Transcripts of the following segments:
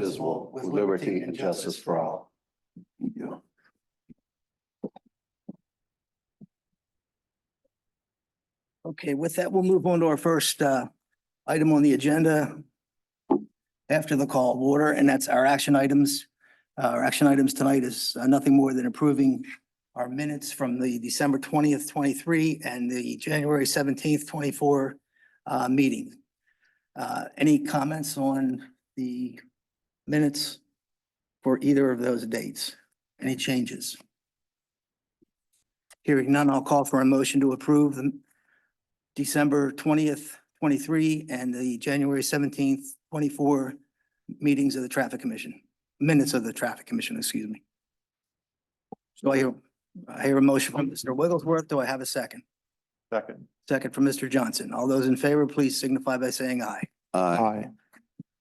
indivisible, with liberty and justice for all. Thank you. Okay, with that, we'll move on to our first item on the agenda after the call of order, and that's our action items. Our action items tonight is nothing more than approving our minutes from the December 20th, 23 and the January 17th, 24 meeting. Any comments on the minutes for either of those dates? Any changes? Hearing none, I'll call for a motion to approve the December 20th, 23 and the January 17th, 24 meetings of the Traffic Commission, minutes of the Traffic Commission, excuse me. So I hear a motion from Mr. Wigglesworth. Do I have a second? Second. Second from Mr. Johnson. All those in favor, please signify by saying aye. Aye.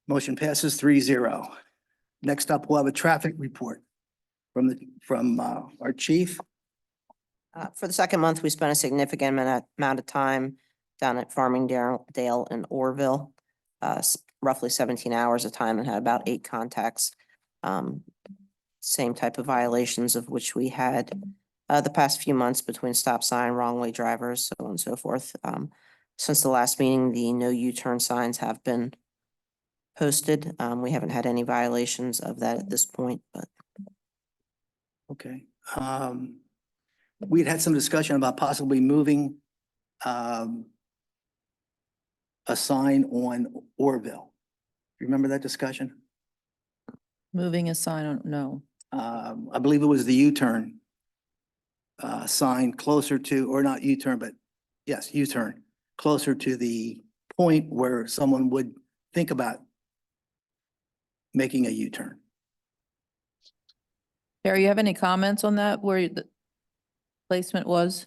Motion passes 3-0. Next up, we'll have a traffic report from our chief. For the second month, we spent a significant amount of time down at Farmingdale and Orville, roughly 17 hours of time, and had about 8 contacts. Same type of violations of which we had the past few months between stop sign, wrong way drivers, so on and so forth. Since the last meeting, the no U-turn signs have been posted. We haven't had any violations of that at this point, but Okay. We'd had some discussion about possibly moving a sign on Orville. Remember that discussion? Moving a sign on, no. I believe it was the U-turn sign closer to, or not U-turn, but yes, U-turn, closer to the point where someone would think about making a U-turn. Harry, you have any comments on that, where the placement was?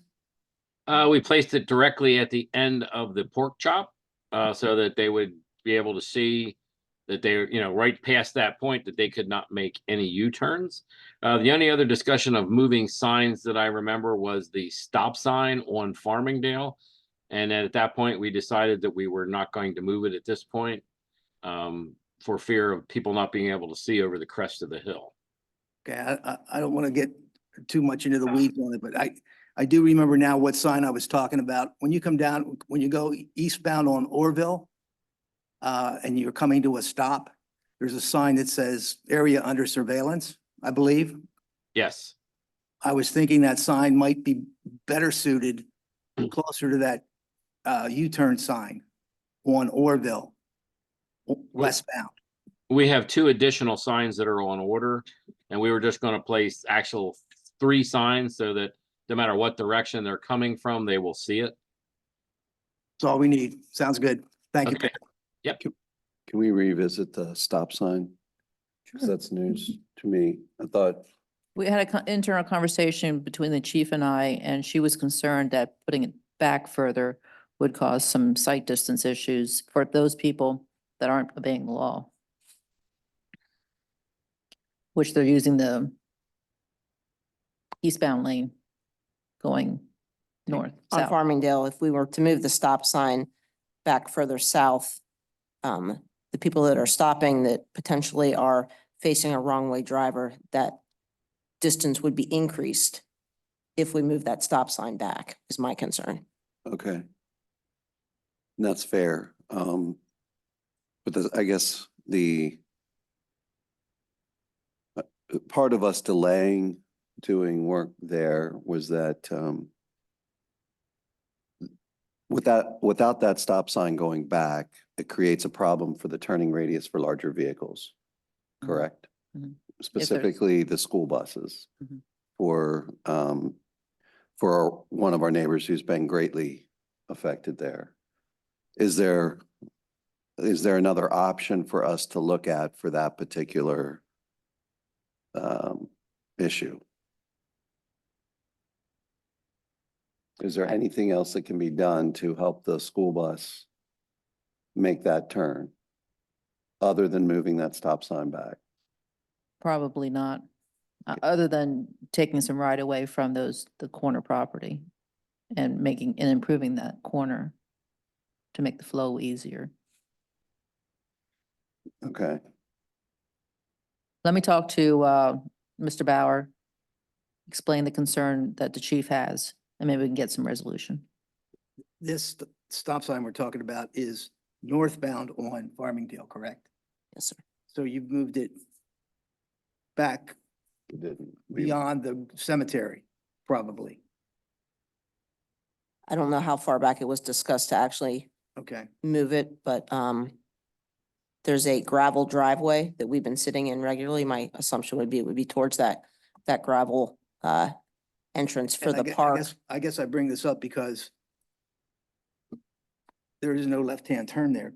We placed it directly at the end of the pork chop, so that they would be able to see that they're, right past that point, that they could not make any U-turns. The only other discussion of moving signs that I remember was the stop sign on Farmingdale. And then at that point, we decided that we were not going to move it at this point, for fear of people not being able to see over the crest of the hill. Okay, I don't want to get too much into the weeds on it, but I do remember now what sign I was talking about. When you come down, when you go eastbound on Orville, and you're coming to a stop, there's a sign that says area under surveillance, I believe. Yes. I was thinking that sign might be better suited closer to that U-turn sign on Orville, westbound. We have 2 additional signs that are on order, and we were just going to place actual 3 signs so that no matter what direction they're coming from, they will see it. That's all we need. Sounds good. Thank you. Okay. Yep. Can we revisit the stop sign? Because that's news to me. I thought, We had an internal conversation between the chief and I, and she was concerned that putting it back further would cause some sight distance issues for those people that aren't obeying the law, which they're using the eastbound lane going north, on south. Farmingdale, if we were to move the stop sign back further south, the people that are stopping that potentially are facing a wrong way driver, that distance would be increased if we move that stop sign back, is my concern. okay. And that's fair. But I guess the part of us delaying doing work there was that without that stop sign going back, it creates a problem for the turning radius for larger vehicles, correct? Mhm. Specifically the school buses Mhm. for one of our neighbors who's been greatly affected there. Is there another option for us to look at for that particular issue? Is there anything else that can be done to help the school bus make that turn other than moving that stop sign back? Probably not, other than taking some right away from the corner property and improving that corner to make the flow easier. Okay. Let me talk to Mr. Bauer, explain the concern that the chief has, and maybe we can get some resolution. This stop sign we're talking about is northbound on Farmingdale, correct? Yes, sir. So you've moved it back We didn't. We- beyond the cemetery, probably. I don't know how far back it was discussed to actually Okay, move it, but there's a gravel driveway that we've been sitting in regularly. My assumption would be it would be towards that gravel entrance for And the park. I guess I bring this up because there is no left-hand turn there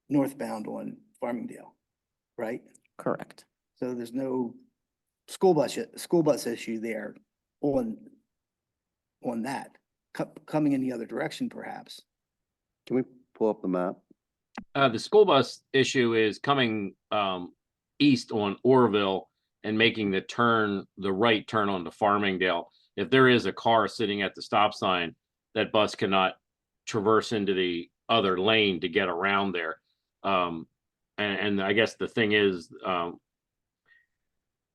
northbound on Farmingdale, right? Correct. So there's no school bus issue there on that, coming in the other direction perhaps. Can we pull up the map? The school bus issue is coming east on Orville and making the right turn onto Farmingdale. If there is a car sitting at the stop sign, that bus cannot traverse into the other lane to get around there. And I guess the thing is,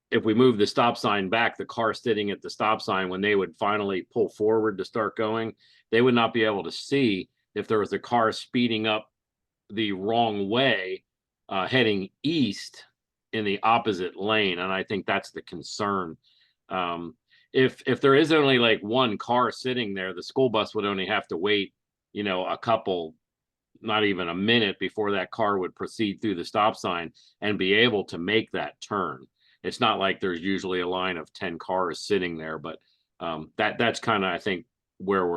if we move the stop sign back, the car sitting at the stop sign, when they would finally pull forward to start going, they would not be able to see if there was a car speeding up the wrong way, heading east in the opposite lane. And I think that's the concern. If there is only like one car sitting there, the school bus would only have to wait, a couple, not even a minute before that car would proceed through the stop sign and be able to make that turn. It's not like there's usually a line of 10 cars sitting there, but that's kind of, I think, where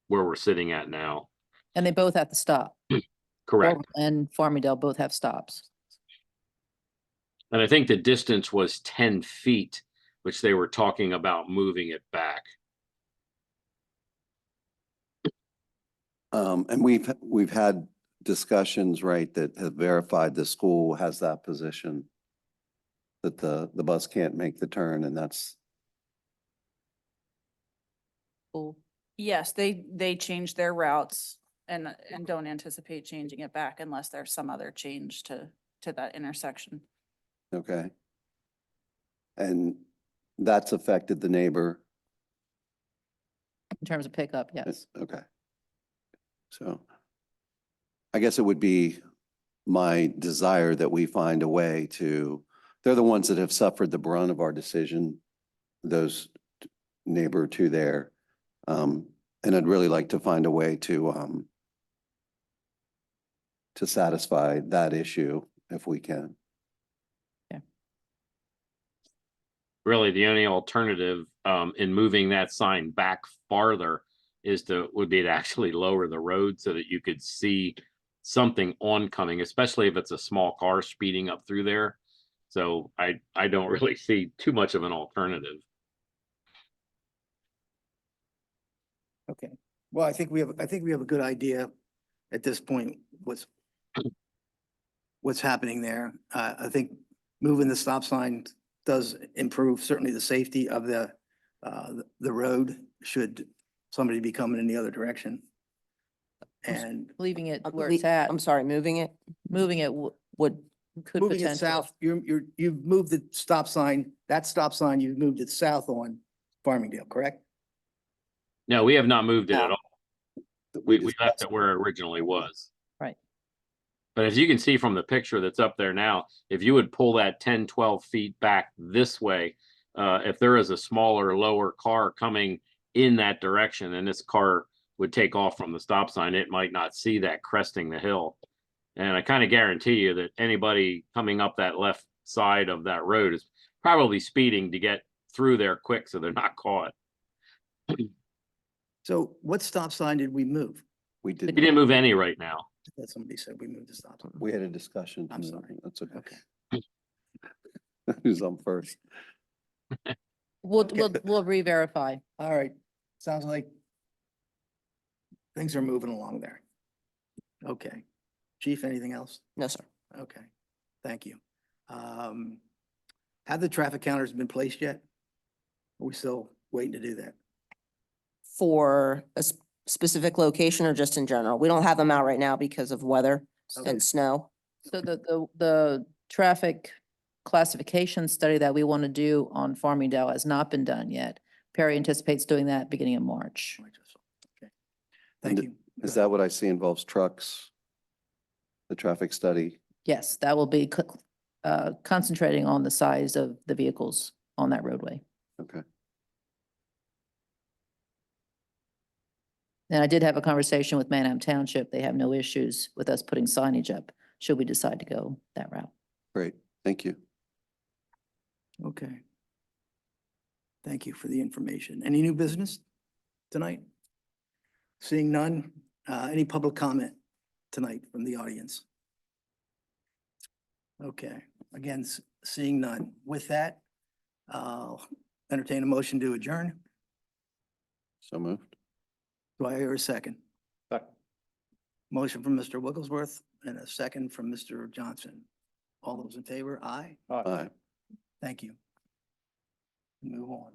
we're sitting at now. And they both have to stop. Correct. Orville and Farmingdale both have stops. And I think the distance was 10 feet, which they were talking about moving it back. And we've had discussions, right, that have verified the school has that position. That the bus can't make the turn, and that's, Yes, they changed their routes and don't anticipate changing it back unless there's some other change to that intersection. okay. And that's affected the neighbor. In terms of pickup, yes. Okay. So I guess it would be my desire that we find a way to, they're the ones that have suffered the brunt of our decision, those neighbor to there. And I'd really like to find a way to satisfy that issue if we can. Really, the only alternative in moving that sign back farther would be to actually lower the road so that you could see something oncoming, especially if it's a small car speeding up through there. So I don't really see too much of an alternative. Okay, well, I think we have a good idea at this point, what's happening there. I think moving the stop sign does improve certainly the safety of the road should somebody be coming in the other direction. And Leaving it where it's at, I'm sorry, moving it? moving it would, could moving it potentially. south, you've moved the stop sign, that stop sign, you've moved it south on Farmingdale, correct? No, we have not moved it at No. all. We left it where it originally was. Right. But as you can see from the picture that's up there now, if you would pull that 10, 12 feet back this way, if there is a smaller, lower car coming in that direction and this car would take off from the stop sign, it might not see that cresting the hill. And I kind of guarantee you that anybody coming up that left side of that road is probably speeding to get through there quick so they're not caught. So what stop sign did we move? We You did. didn't move any right now. That somebody said we moved the stop sign. We had a discussion. I'm sorry. That's okay. Okay. Who's on first? We'll Okay. we'll re-verify. All right, sounds like things are moving along there. Okay. Chief, anything else? No, sir. Okay, thank you. Have the traffic counters been placed yet? Are we still waiting to do that? For a specific location or just in general? We don't have them out right now because of weather Okay. and snow. So the traffic classification study that we want to do on Farmingdale has not been done yet. Perry anticipates doing that beginning of March. Okay. Thank And you. Is that what I see involves trucks? The traffic study? Yes, that will be concentrating on the size of the vehicles on that roadway. Okay. And I did have a conversation with Manham Township. They have no issues with us putting signage up, should we decide to go that route. Great. Thank you. Okay. Thank you for the information. Any new business tonight? Seeing none, any public comment tonight from the audience? Okay, again, seeing none. With that, entertain a motion to adjourn. So moved. Do I hear a second? Second. Motion from Mr. Wigglesworth and a second from Mr. Johnson. All those in favor? Aye. Aye. Thank you. Move on.